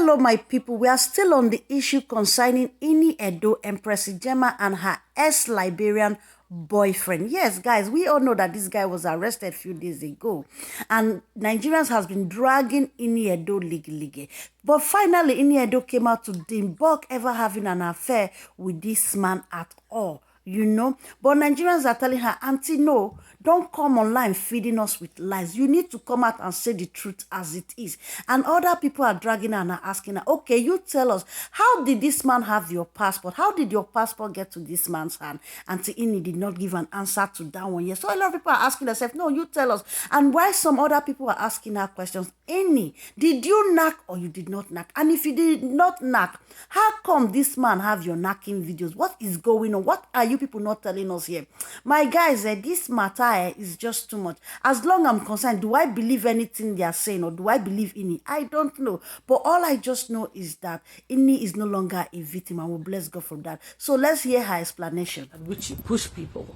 Hello, my people. We are still on the issue concerning Ini Edo, Empresa Njameh, and her ex-Liberian boyfriend. Yes, guys, we all know that this guy was arrested a few days ago, and Nigerians has been dragging Ini Edo league. But finally, Ini Edo came out to debunk ever having an affair with this man at all. You know, but Nigerians are telling her, Auntie, no, don't come online feeding us with lies. You need to come out and say the truth as it is. And other people are dragging her and are asking her, okay, you tell us, how did this man have your passport? How did your passport get to this man's hand? Auntie Ini did not give an answer to that one yet. So a lot of people are asking themselves, no, you tell us. And why some other people are asking her questions, Ini, did you knack or you did not knack? And if you did not knack, how come this man have your knacking videos? What is going on? What are you people not telling us here? My guys, this matter is just too much. As long as I'm concerned, do I believe anything they are saying or do I believe Ini? I don't know. But all I just know is that Ini is no longer a victim, and we'll bless God for that. So let's hear her explanation. At which you push people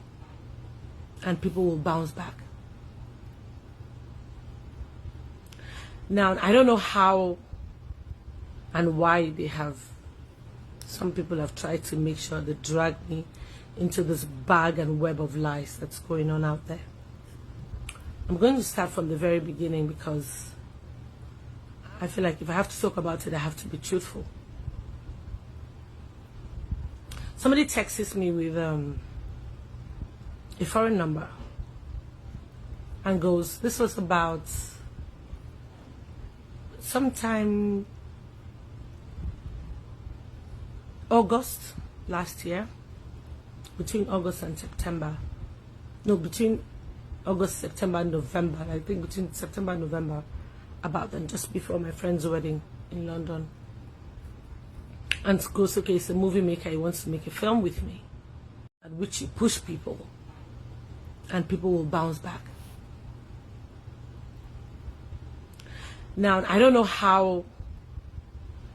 and people will bounce back. Now, I don't know how and why some people have tried to make sure they drag me into this bag and web of lies that's going on out there. I'm going to start from the very beginning because I feel like if I have to talk about it, I have to be truthful. Somebody texts me with a foreign number and goes, this was about sometime August last year, between August and September. No, between August, September, and November. I think between September and November, about then, just before my friend's wedding in London. And goes, okay, he's a movie maker, he wants to make a film with me. At which you push people and people will bounce back. Now, I don't know how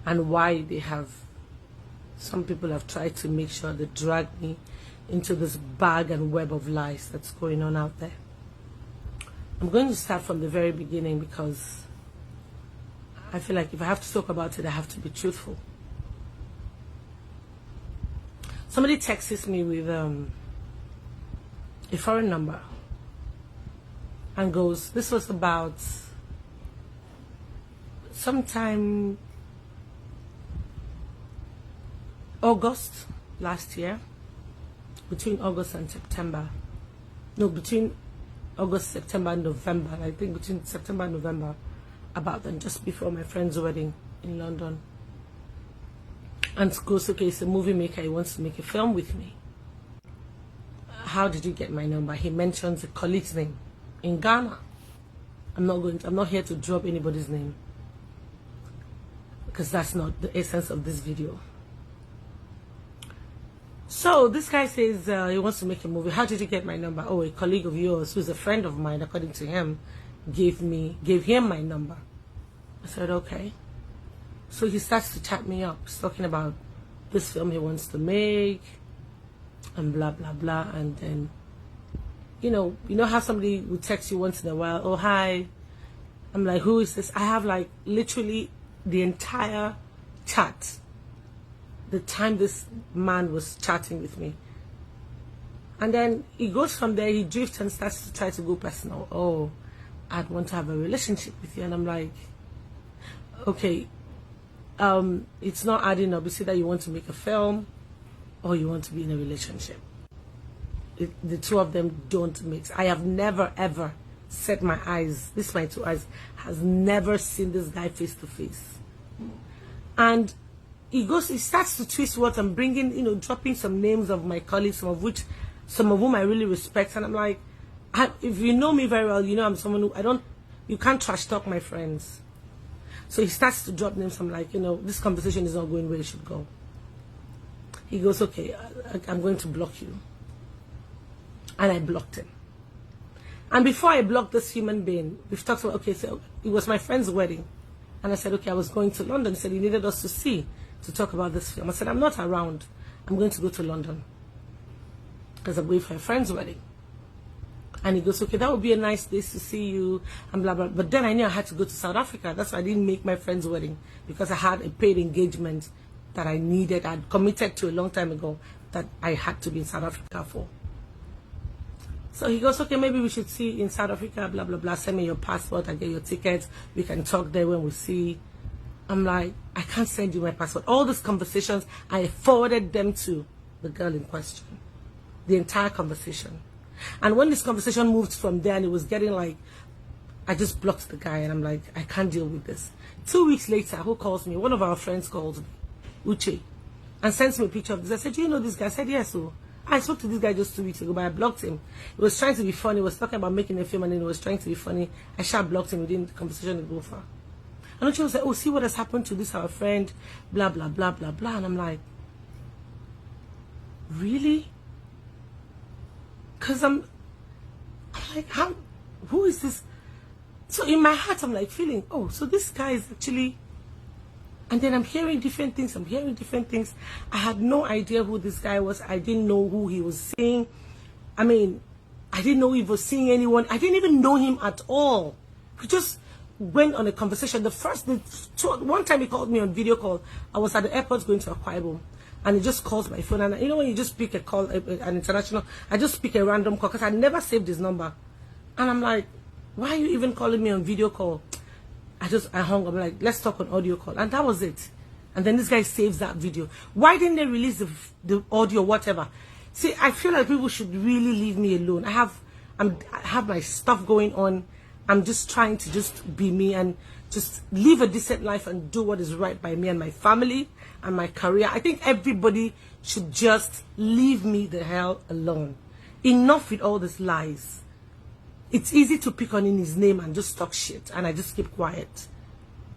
and why some people have tried to make sure they drag me into this bag and web of lies that's going on out there. I'm going to start from the very beginning because I feel like if I have to talk about it, I have to be truthful. Somebody texts me with a foreign number and goes, this was about sometime August last year, between August and September. No, between August, September, and November. I think between September and November, about then, just before my friend's wedding in London. And goes, okay, he's a movie maker, he wants to make a film with me. How did you get my number? He mentions a colleague's name in Ghana. I'm not here to drop anybody's name, because that's not the essence of this video. So this guy says he wants to make a movie. How did you get my number? Oh, a colleague of yours who's a friend of mine, according to him, gave him my number. I said, okay. So he starts to chat me up. He's talking about this film he wants to make and blah, blah, blah. And then, you know how somebody would text you once in a while, oh, hi. I'm like, who is this? I have like literally the entire chat, the time this man was chatting with me. And then he goes from there, he drifts and starts to try to go personal. Oh, I'd want to have a relationship with you. And I'm like, okay, it's not adding up. It's either you want to make a film or you want to be in a relationship. The two of them don't mix. I have never, ever set my eyes, my two eyes, has never seen this guy face to face. And he starts to twist words and bringing, dropping some names of my colleagues, some of whom I really respect. And I'm like, if you know me very well, I'm someone who you can't trash talk my friends. So he starts to drop names. I'm like, this conversation is not going where it should go. He goes, okay, I'm going to block you. And I blocked him. And before I blocked this human being, we've talked about, okay, so it was my friend's wedding. And I said, okay, I was going to London. He said he needed us to talk about this film. I said, I'm not around. I'm going to go to London because I'm going for a friend's wedding. And he goes, okay, that would be a nice place to see you, and blah, blah. But then I knew I had to go to South Africa. That's why I didn't make my friend's wedding, because I had a paid engagement that I needed. I'd committed to a long time ago that I had to be in South Africa for. So he goes, okay, maybe we should see in South Africa, blah, blah, blah. Send me your passport, I get your tickets. We can talk there when we see. I'm like, I can't send you my passport. All these conversations, I forwarded them to the girl in question. The entire conversation. And when this conversation moved from there and it was getting like, I just blocked the guy and I'm like, I can't deal with this. 2 weeks later, who calls me? One of our friends calls me, Uche, and sends me a picture of this. I said, do you know this guy? I said, yes. So I spoke to this guy just 2 weeks ago, but I blocked him. He was trying to be funny. He was talking about making a film and then he was trying to be funny. I sharp blocked him within the conversation to go far. And Uche was like, oh, see what has happened to this, our friend, blah, blah, blah, blah, blah. And I'm like, really? Because I'm like, who is this? So in my heart, I'm like feeling, oh, so this guy is actually, and then I'm hearing different things. I had no idea who this guy was. I didn't know who he was seeing. I mean, I didn't know he was seeing anyone. I didn't even know him at all. We just went on a conversation. One time he called me on video call. I was at the airport going to Akwa Ibom. And he just calls my phone, and you know when you just pick a call, an international, I just pick a random call because I never saved his number, and I'm like, why are you even calling me on video call? I hung up. I'm like, let's talk on audio call, and that was it. And then this guy saves that video. Why didn't they release the audio, whatever? See, I feel like people should really leave me alone. I have my stuff going on. I'm just trying to just be me and just live a decent life and do what is right by me and my family and my career. I think everybody should just leave me the hell alone. Enough with all these lies. It's easy to pick on his name and just talk shit, and I just keep quiet.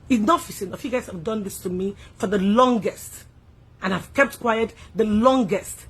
Enough is enough. You guys have done this to me for the longest, and I've kept quiet the longest.